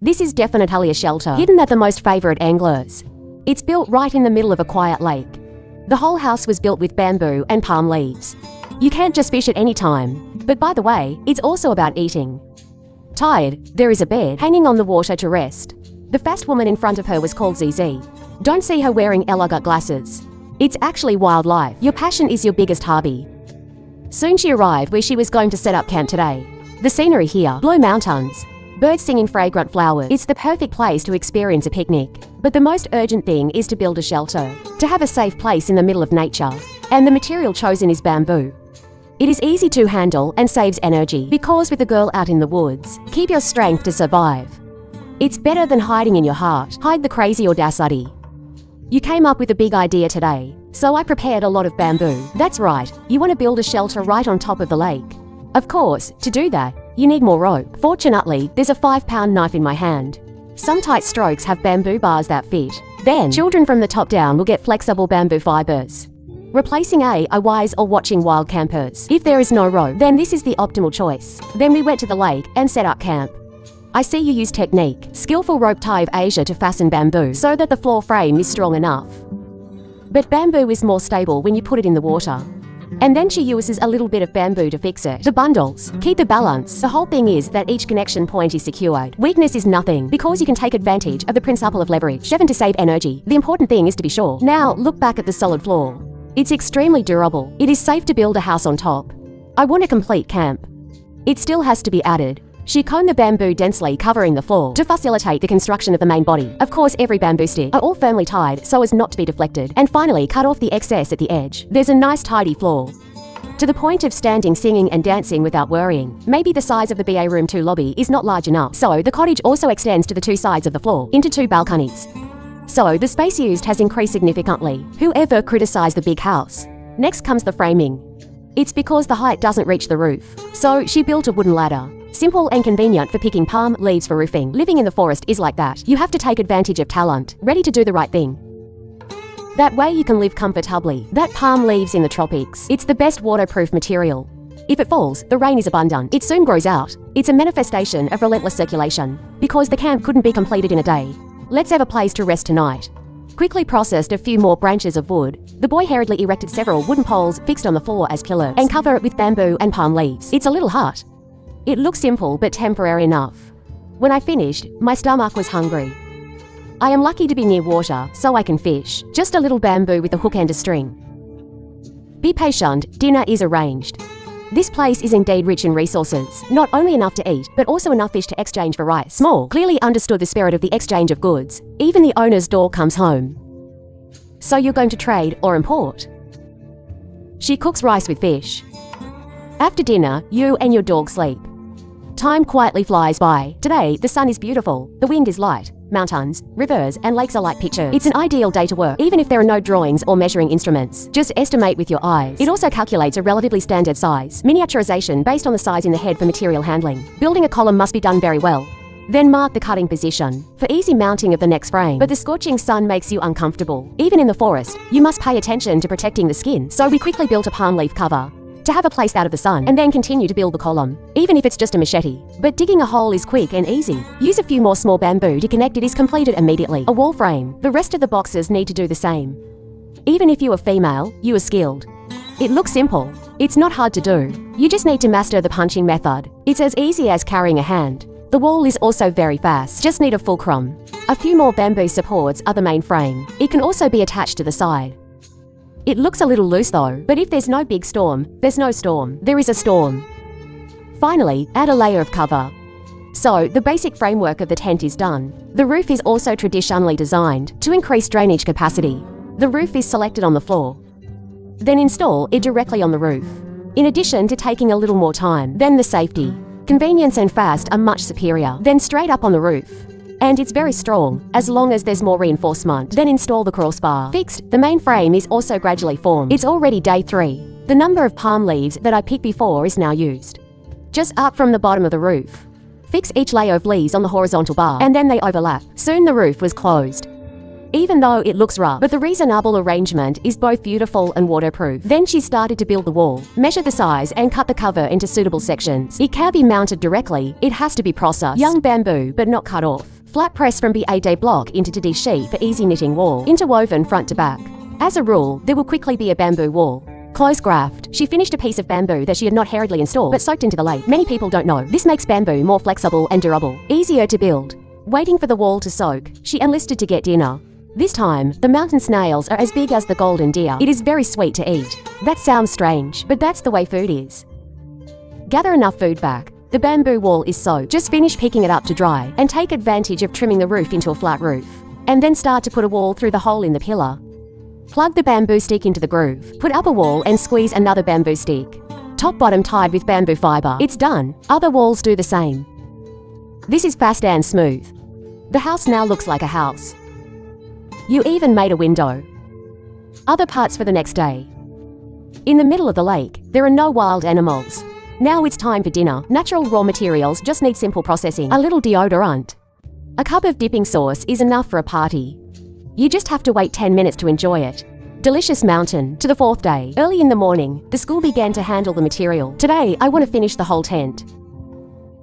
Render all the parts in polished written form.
This is definitely a shelter, hidden at the most favorite anglers. It's built right in the middle of a quiet lake. The whole house was built with bamboo and palm leaves. You can't just fish at any time. But by the way, it's also about eating. Tired, there is a bed hanging on the water to rest. The fast woman in front of her was called ZZ. Don't see her wearing elegant glasses. It's actually wildlife. Your passion is your biggest hobby. Soon she arrived where she was going to set up camp today. The scenery here, blue mountains, birds singing fragrant flowers. It's the perfect place to experience a picnic. But the most urgent thing is to build a shelter, to have a safe place in the middle of nature. And the material chosen is bamboo. It is easy to handle and saves energy because with a girl out in the woods, keep your strength to survive. It's better than hiding in your heart. Hide the crazy audacity. You came up with a big idea today, so I prepared a lot of bamboo. That's right, you want to build a shelter right on top of the lake. Of course, to do that, you need more rope. Fortunately, there's a 5-pound knife in my hand. Some tight strokes have bamboo bars that fit. Then, children from the top down will get flexible bamboo fibers, replacing DIYs or watching wild campers. If there is no rope, then this is the optimal choice. Then we went to the lake and set up camp. I see you use technique, skillful rope tie of Asia to fasten bamboo so that the floor frame is strong enough. But bamboo is more stable when you put it in the water. And then she uses a little bit of bamboo to fix it. The bundles keep the balance. The whole thing is that each connection point is secured. Weakness is nothing because you can take advantage of the principle of leverage. 7 to save energy. The important thing is to be sure. Now look back at the solid floor. It's extremely durable. It is safe to build a house on top. I want a complete camp. It still has to be added. She combed the bamboo densely covering the floor to facilitate the construction of the main body. Of course, every bamboo stick are all firmly tied so as not to be deflected. And finally, cut off the excess at the edge. There's a nice tidy floor. To the point of standing, singing and dancing without worrying. Maybe the size of the BA room 2 lobby is not large enough. So the cottage also extends to the 2 sides of the floor into 2 balconies. So the space used has increased significantly. Whoever criticized the big house? Next comes the framing. It's because the height doesn't reach the roof. So she built a wooden ladder. Simple and convenient for picking palm leaves for roofing. Living in the forest is like that. You have to take advantage of talent, ready to do the right thing. That way you can live comfortably. That palm leaves in the tropics. It's the best waterproof material. If it falls, the rain is abundant. It soon grows out. It's a manifestation of relentless circulation. Because the camp couldn't be completed in a day. Let's have a place to rest tonight. Quickly processed a few more branches of wood. The boy hurriedly erected several wooden poles fixed on the floor as pillars and cover it with bamboo and palm leaves. It's a little hut. It looks simple but temporary enough. When I finished, my stomach was hungry. I am lucky to be near water, so I can fish. Just a little bamboo with a hook and a string. Be patient, dinner is arranged. This place is indeed rich in resources, not only enough to eat, but also enough fish to exchange for rice. Small clearly understood the spirit of the exchange of goods. Even the owner's door comes home. So you're going to trade or import? She cooks rice with fish. After dinner, you and your dog sleep. Time quietly flies by. Today, the sun is beautiful, the wind is light, mountains, rivers, and lakes are like pictures. It's an ideal day to work, even if there are no drawings or measuring instruments. Just estimate with your eyes. It also calculates a relatively standard size. Miniaturization based on the size in the head for material handling. Building a column must be done very well. Then mark the cutting position for easy mounting of the next frame. But the scorching sun makes you uncomfortable. Even in the forest, you must pay attention to protecting the skin. So we quickly built a palm leaf cover to have a place out of the sun, and then continue to build the column, even if it's just a machete. But digging a hole is quick and easy. Use a few more small bamboo to connect it is completed immediately. A wall frame. The rest of the boxes need to do the same. Even if you are female, you are skilled. It looks simple. It's not hard to do. You just need to master the punching method. It's as easy as carrying a hand. The wall is also very fast. Just need a fulcrum. A few more bamboo supports are the main frame. It can also be attached to the side. It looks a little loose though, but if there's no big storm, there's no storm. There is a storm. Finally, add a layer of cover. So, the basic framework of the tent is done. The roof is also traditionally designed to increase drainage capacity. The roof is selected on the floor. Then install it directly on the roof. In addition to taking a little more time, then the safety, convenience and fast are much superior. Then straight up on the roof. And it's very strong, as long as there's more reinforcement. Then install the crossbar. Fixed, the main frame is also gradually formed. It's already day 3. The number of palm leaves that I picked before is now used. Just up from the bottom of the roof. Fix each layer of leaves on the horizontal bar, and then they overlap. Soon the roof was closed. even though it looks rough. But the reasonable arrangement is both beautiful and waterproof. Then she started to build the wall, measure the size, and cut the cover into suitable sections. It can't be mounted directly, it has to be processed. Young bamboo, but not cut off. Flat press from BAD block into 2D sheet for easy knitting wall, interwoven front to back. As a rule, there will quickly be a bamboo wall. Close graft. She finished a piece of bamboo that she had not hurriedly installed but soaked into the lake. Many people don't know. This makes bamboo more flexible and durable. Easier to build. Waiting for the wall to soak, she enlisted to get dinner. This time, the mountain snails are as big as the golden deer. It is very sweet to eat. That sounds strange, but that's the way food is. Gather enough food back. The bamboo wall is soaked. Just finish picking it up to dry and take advantage of trimming the roof into a flat roof. And then start to put a wall through the hole in the pillar. Plug the bamboo stick into the groove. Put up a wall and squeeze another bamboo stick. Top bottom tied with bamboo fiber. It's done. Other walls do the same. This is fast and smooth. The house now looks like a house. You even made a window. Other parts for the next day. In the middle of the lake, there are no wild animals. Now it's time for dinner. Natural raw materials just need simple processing. A little deodorant. A cup of dipping sauce is enough for a party. You just have to wait 10 minutes to enjoy it. Delicious mountain. To the fourth day. Early in the morning, the school began to handle the material. Today, I want to finish the whole tent.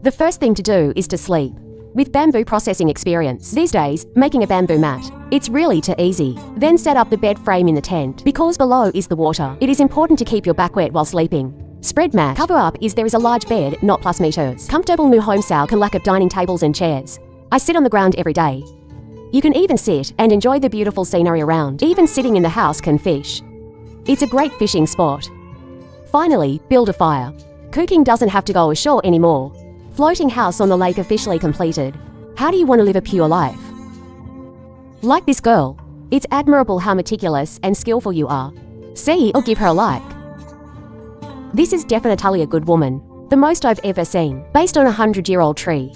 The first thing to do is to sleep. With bamboo processing experience, these days, making a bamboo mat, it's really too easy. Then set up the bed frame in the tent. Because below is the water, it is important to keep your back wet while sleeping. Spread mat. Cover up is there is a large bed, not plus meters. Comfortable new home style can lack of dining tables and chairs. I sit on the ground every day. You can even sit and enjoy the beautiful scenery around. Even sitting in the house can fish. It's a great fishing spot. Finally, build a fire. Cooking doesn't have to go ashore anymore. Floating house on the lake officially completed. How do you want to live a pure life? Like this girl. It's admirable how meticulous and skillful you are. See or give her a like. This is definitely a good woman. The most I've ever seen. Based on a 100-year-old tree.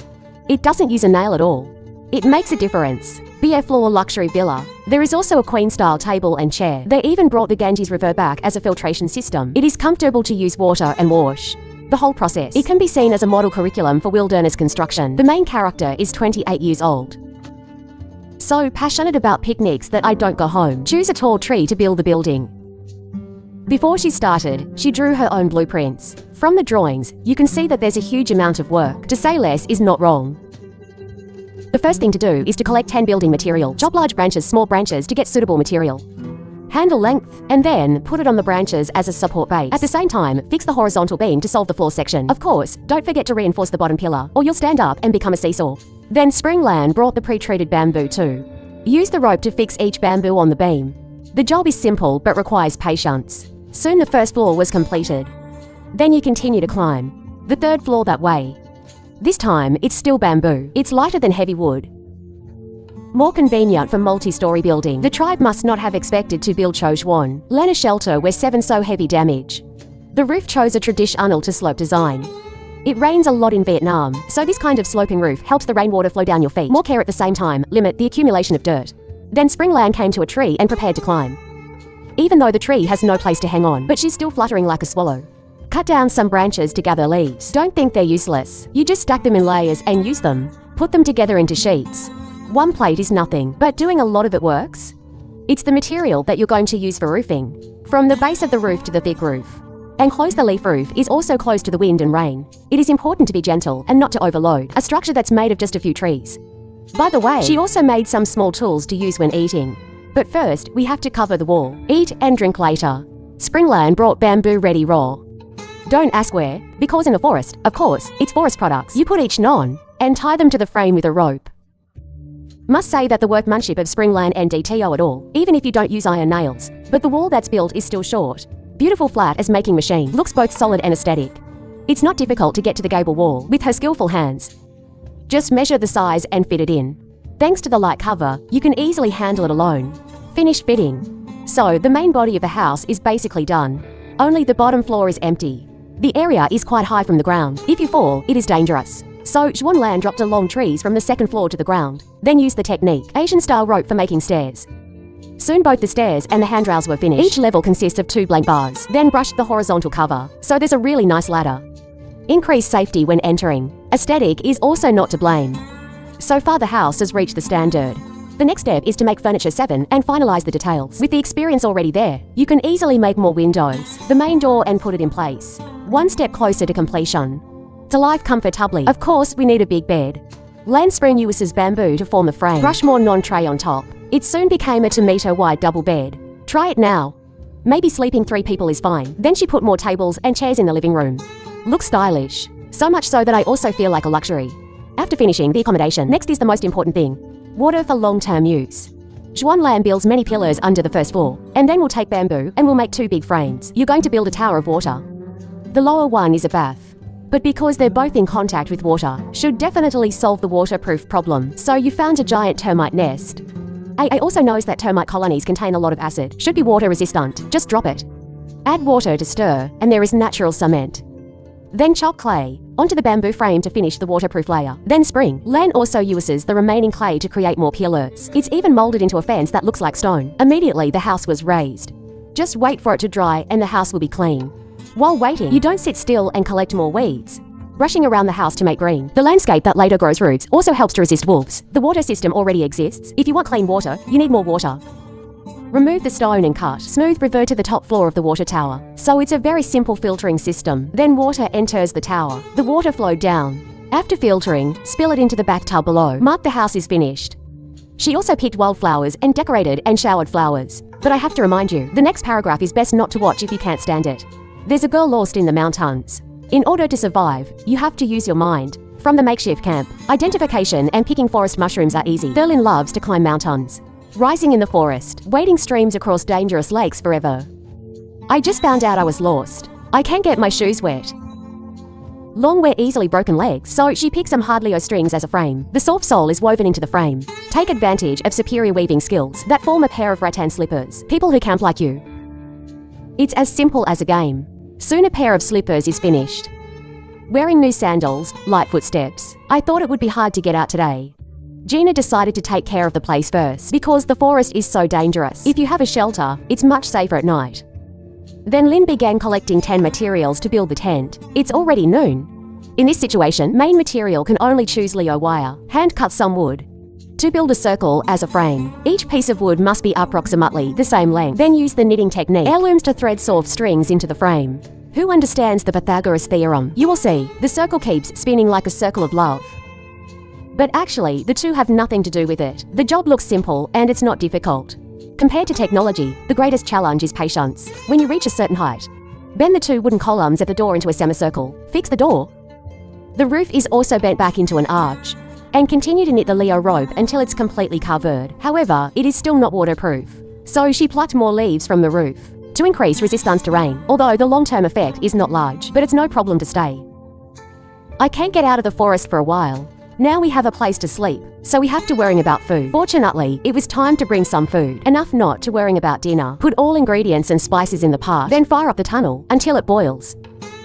It doesn't use a nail at all. It makes a difference. BF floor luxury villa. There is also a queen-style table and chair. They even brought the Ganges River back as a filtration system. It is comfortable to use water and wash. The whole process. It can be seen as a model curriculum for wilderness construction. The main character is 28 years old. So passionate about picnics that I don't go home. Choose a tall tree to build the building. Before she started, she drew her own blueprints. From the drawings, you can see that there's a huge amount of work. To say less is not wrong. The first thing to do is to collect 10 building material. Chop large branches, small branches to get suitable material. Handle length, and then put it on the branches as a support base. At the same time, fix the horizontal beam to solve the floor section. Of course, don't forget to reinforce the bottom pillar, or you'll stand up and become a seesaw. Then Springland brought the pre-treated bamboo too. Use the rope to fix each bamboo on the beam. The job is simple but requires patience. Soon the first floor was completed. Then you continue to climb. The third floor that way. This time, it's still bamboo. It's lighter than heavy wood. More convenient for multi-story building. The tribe must not have expected to build Chojuan, Lena shelter where 7 so heavy damage. The roof chose a traditional to slope design. It rains a lot in Vietnam, so this kind of sloping roof helps the rainwater flow down your feet. More care at the same time, limit the accumulation of dirt. Then Springland came to a tree and prepared to climb. Even though the tree has no place to hang on, but she's still fluttering like a swallow. Cut down some branches to gather leaves. Don't think they're useless. You just stack them in layers and use them. Put them together into sheets. One plate is nothing, but doing a lot of it works. It's the material that you're going to use for roofing. From the base of the roof to the thick roof. And close the leaf roof is also close to the wind and rain. It is important to be gentle and not to overload a structure that's made of just a few trees. By the way, she also made some small tools to use when eating. But first, we have to cover the wall. Eat and drink later. Springland brought bamboo ready raw. Don't ask where, because in the forest, of course, it's forest products. You put each on and tie them to the frame with a rope. Must say that the workmanship of Springland and DTO at all, even if you don't use iron nails. But the wall that's built is still short. Beautiful flat as making machine, looks both solid and aesthetic. It's not difficult to get to the gable wall with her skillful hands. Just measure the size and fit it in. Thanks to the light cover, you can easily handle it alone. Finish fitting. So the main body of the house is basically done. Only the bottom floor is empty. The area is quite high from the ground. If you fall, it is dangerous. So Xuanlan dropped along trees from the second floor to the ground. Then used the technique, Asian-style rope for making stairs. Soon both the stairs and the handrails were finished. Each level consists of 2 blank bars. Then brushed the horizontal cover. So there's a really nice ladder. Increase safety when entering. Aesthetic is also not to blame. So far the house has reached the standard. The next step is to make furniture 7 and finalize the details. With the experience already there, you can easily make more windows, the main door, and put it in place. One step closer to completion. To live comfortably, of course, we need a big bed. Lan Spring uses bamboo to form the frame. Rushmore non-tray on top. It soon became a 2-meter wide double bed. Try it now. Maybe sleeping 3 people is fine. Then she put more tables and chairs in the living room. Looks stylish. So much so that I also feel like a luxury. After finishing the accommodation, next is the most important thing. Water for long-term use. Juan Lam builds many pillars under the first floor, and then we'll take bamboo and we'll make 2 big frames. You're going to build a tower of water. The lower one is a bath. But because they're both in contact with water, should definitely solve the waterproof problem. So you found a giant termite nest. AA also knows that termite colonies contain a lot of acid. Should be water resistant. Just drop it. Add water to stir, and there is natural cement. Then chop clay onto the bamboo frame to finish the waterproof layer. Then Spring Lan also uses the remaining clay to create more pillars. It's even molded into a fence that looks like stone. Immediately the house was raised. Just wait for it to dry and the house will be clean. While waiting, you don't sit still and collect more weeds. Brushing around the house to make green. The landscape that later grows roots also helps to resist wolves. The water system already exists. If you want clean water, you need more water. Remove the stone and cut. Smooth river to the top floor of the water tower. So it's a very simple filtering system. Then water enters the tower. The water flowed down. After filtering, spill it into the bathtub below. Mark the house is finished. She also picked wildflowers and decorated and showered flowers. But I have to remind you, the next paragraph is best not to watch if you can't stand it. There's a girl lost in the mountains. In order to survive, you have to use your mind. From the makeshift camp, identification and picking forest mushrooms are easy. Berlin loves to climb mountains. Rising in the forest, wading streams across dangerous lakes forever. I just found out I was lost. I can't get my shoes wet. Long wear easily broken legs, so she picks some hard Leo strings as a frame. The soft sole is woven into the frame. Take advantage of superior weaving skills that form a pair of rattan slippers. People who camp like you. It's as simple as a game. Soon a pair of slippers is finished. Wearing new sandals, light footsteps. I thought it would be hard to get out today. Gina decided to take care of the place first because the forest is so dangerous. If you have a shelter, it's much safer at night. Then Lynn began collecting 10 materials to build the tent. It's already noon. In this situation, main material can only choose Leo wire. Hand cut some wood. To build a circle as a frame, each piece of wood must be approximately the same length. Then use the knitting technique. Heirlooms to thread soft strings into the frame. Who understands the Pythagoras theorem? You will see, the circle keeps spinning like a circle of love. But actually, the two have nothing to do with it. The job looks simple and it's not difficult. Compared to technology, the greatest challenge is patience. When you reach a certain height, bend the 2 wooden columns at the door into a semicircle. Fix the door. The roof is also bent back into an arch. And continue to knit the Leo rope until it's completely covered. However, it is still not waterproof. So she plucked more leaves from the roof to increase resistance to rain, although the long-term effect is not large, but it's no problem to stay. I can't get out of the forest for a while. Now we have a place to sleep, so we have to worrying about food. Fortunately, it was time to bring some food, enough not to worrying about dinner. Put all ingredients and spices in the pot, then fire up the tunnel until it boils.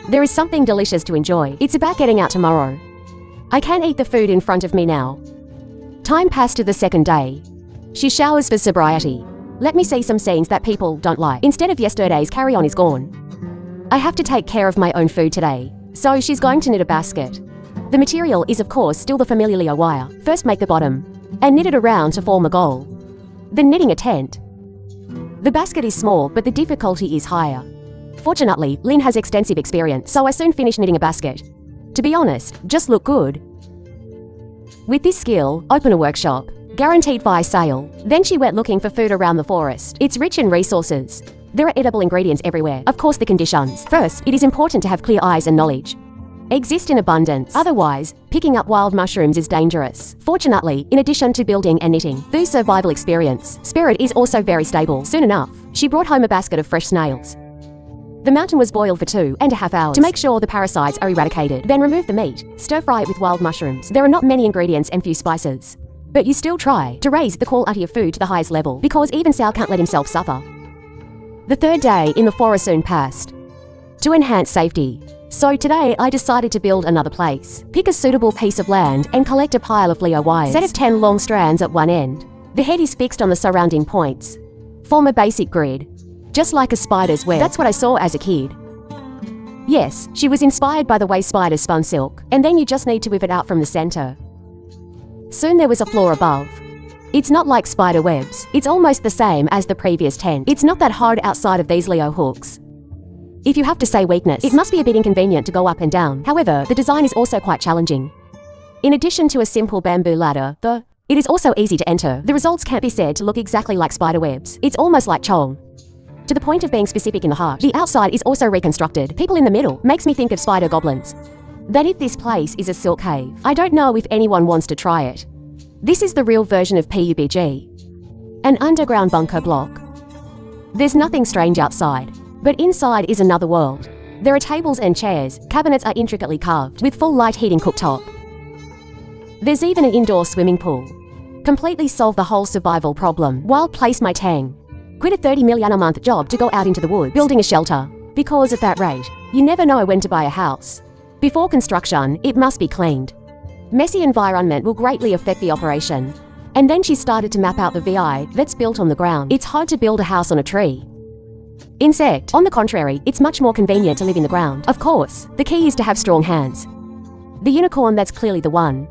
There is something delicious to enjoy. It's about getting out tomorrow. I can't eat the food in front of me now. Time passed to the second day. She showers for sobriety. Let me see some scenes that people don't like. Instead of yesterday's carry-on is gone. I have to take care of my own food today, so she's going to knit a basket. The material is of course still the familiar Leo wire. First make the bottom, and knit it around to form a goal. Then knitting a tent. The basket is small, but the difficulty is higher. Fortunately, Lynn has extensive experience, so I soon finished knitting a basket. To be honest, just look good. With this skill, open a workshop. Guaranteed via sale. Then she went looking for food around the forest. It's rich in resources. There are edible ingredients everywhere. Of course, the conditions. First, it is important to have clear eyes and knowledge. Exist in abundance. Otherwise, picking up wild mushrooms is dangerous. Fortunately, in addition to building and knitting, the survival experience, Spirit is also very stable. Soon enough, she brought home a basket of fresh snails. The mountain was boiled for 2.5 hours to make sure the parasites are eradicated. Then remove the meat. Stir fry it with wild mushrooms. There are not many ingredients and few spices. But you still try to raise the quality of food to the highest level, because even Sal can't let himself suffer. The third day in the forest soon passed. To enhance safety. So today I decided to build another place. Pick a suitable piece of land and collect a pile of Leo wires. Set of 10 long strands at one end. The head is fixed on the surrounding points. Form a basic grid. Just like a spider's web. That's what I saw as a kid. Yes, she was inspired by the way spiders spun silk, and then you just need to whip it out from the center. Soon there was a floor above. It's not like spider webs. It's almost the same as the previous tent. It's not that hard outside of these Leo hooks. If you have to say weakness, it must be a bit inconvenient to go up and down. However, the design is also quite challenging. In addition to a simple bamboo ladder, it is also easy to enter. The results can't be said to look exactly like spider webs. It's almost like chong. To the point of being specific in the heart, the outside is also reconstructed. People in the middle makes me think of spider goblins. That if this place is a silk cave, I don't know if anyone wants to try it. This is the real version of PUBG. An underground bunker block. There's nothing strange outside, but inside is another world. There are tables and chairs, cabinets are intricately carved, with full light heating cooktop. There's even an indoor swimming pool. Completely solve the whole survival problem. Wild place my tang. Quit a 30 million a month job to go out into the woods, building a shelter. Because at that rate, you never know when to buy a house. Before construction, it must be cleaned. Messy environment will greatly affect the operation. And then she started to map out the VI that's built on the ground. It's hard to build a house on a tree. Insect, on the contrary, it's much more convenient to live in the ground. Of course, the key is to have strong hands. The unicorn, that's clearly the one.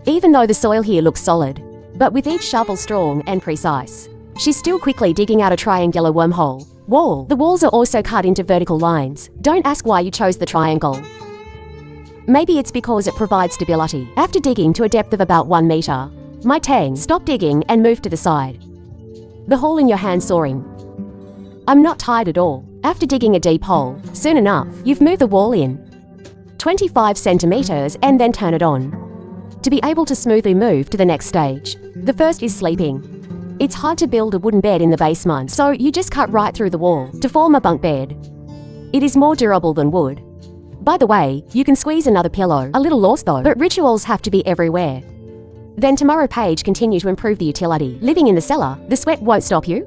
Even though the soil here looks solid, but with each shovel strong and precise, she's still quickly digging out a triangular wormhole. Wall. The walls are also cut into vertical lines. Don't ask why you chose the triangle. Maybe it's because it provides stability. After digging to a depth of about 1 meter, my tang stopped digging and moved to the side. The hole in your hand soaring. I'm not tired at all. After digging a deep hole, soon enough, you've moved the wall in 25 centimeters and then turn it on. To be able to smoothly move to the next stage, the first is sleeping. It's hard to build a wooden bed in the basement, so you just cut right through the wall to form a bunk bed. It is more durable than wood. By the way, you can squeeze another pillow, a little lost though, but rituals have to be everywhere. Then tomorrow page continue to improve the utility. Living in the cellar, the sweat won't stop you.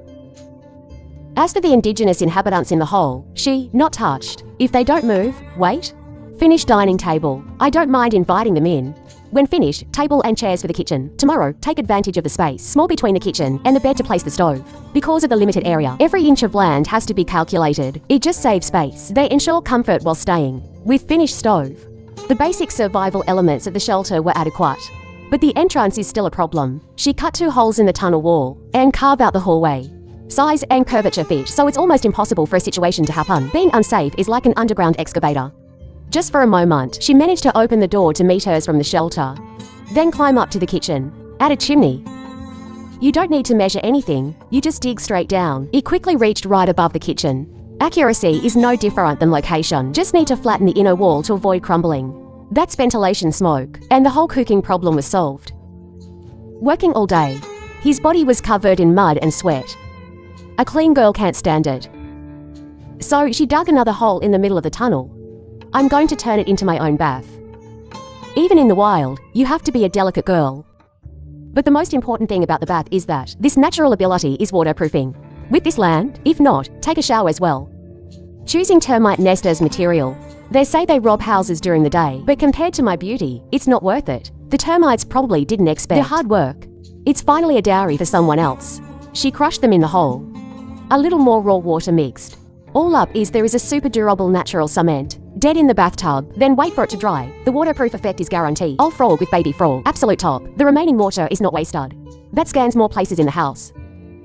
As for the indigenous inhabitants in the hole, she, not touched. If they don't move, wait. Finished dining table. I don't mind inviting them in. When finished, table and chairs for the kitchen. Tomorrow, take advantage of the space small between the kitchen and the bed to place the stove. Because of the limited area, every inch of land has to be calculated. It just saves space. They ensure comfort while staying. With finished stove. The basic survival elements of the shelter were adequate. But the entrance is still a problem. She cut 2 holes in the tunnel wall and carved out the hallway. Size and curvature fit, so it's almost impossible for a situation to happen. Being unsafe is like an underground excavator. Just for a moment, she managed to open the door to meet hers from the shelter. Then climb up to the kitchen. Add a chimney. You don't need to measure anything, you just dig straight down. It quickly reached right above the kitchen. Accuracy is no different than location. Just need to flatten the inner wall to avoid crumbling. That's ventilation smoke, and the whole cooking problem was solved. Working all day. His body was covered in mud and sweat. A clean girl can't stand it. So she dug another hole in the middle of the tunnel. I'm going to turn it into my own bath. Even in the wild, you have to be a delicate girl. But the most important thing about the bath is that this natural ability is waterproofing. With this land, if not, take a shower as well. Choosing termite nest as material. They say they rob houses during the day, but compared to my beauty, it's not worth it. The termites probably didn't expect their hard work. It's finally a dowry for someone else. She crushed them in the hole. A little more raw water mixed. All up is there is a super durable natural cement. Dead in the bathtub, then wait for it to dry. The waterproof effect is guaranteed. Old frog with baby frog. Absolute top. The remaining water is not wasted. That scans more places in the house.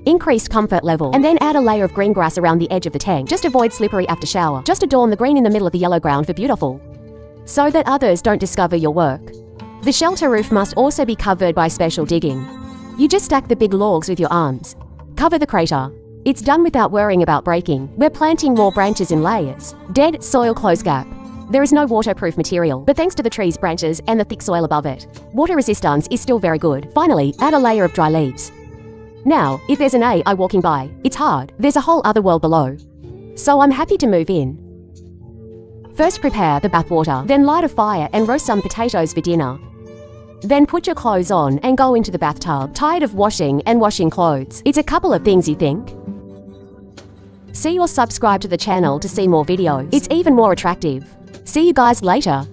Increased comfort level, and then add a layer of green grass around the edge of the tank. Just avoid slippery after shower. Just adorn the green in the middle of the yellow ground for beautiful. So that others don't discover your work. The shelter roof must also be covered by special digging. You just stack the big logs with your arms. Cover the crater. It's done without worrying about breaking. We're planting more branches in layers. Dead soil close gap. There is no waterproof material, but thanks to the tree's branches and the thick soil above it, water resistance is still very good. Finally, add a layer of dry leaves. Now, if there's an AI walking by, it's hard. There's a whole other world below. So I'm happy to move in. First prepare the bathwater, then light a fire and roast some potatoes for dinner. Then put your clothes on and go into the bathtub. Tired of washing and washing clothes? It's a couple of things you think. See or subscribe to the channel to see more videos. It's even more attractive. See you guys later.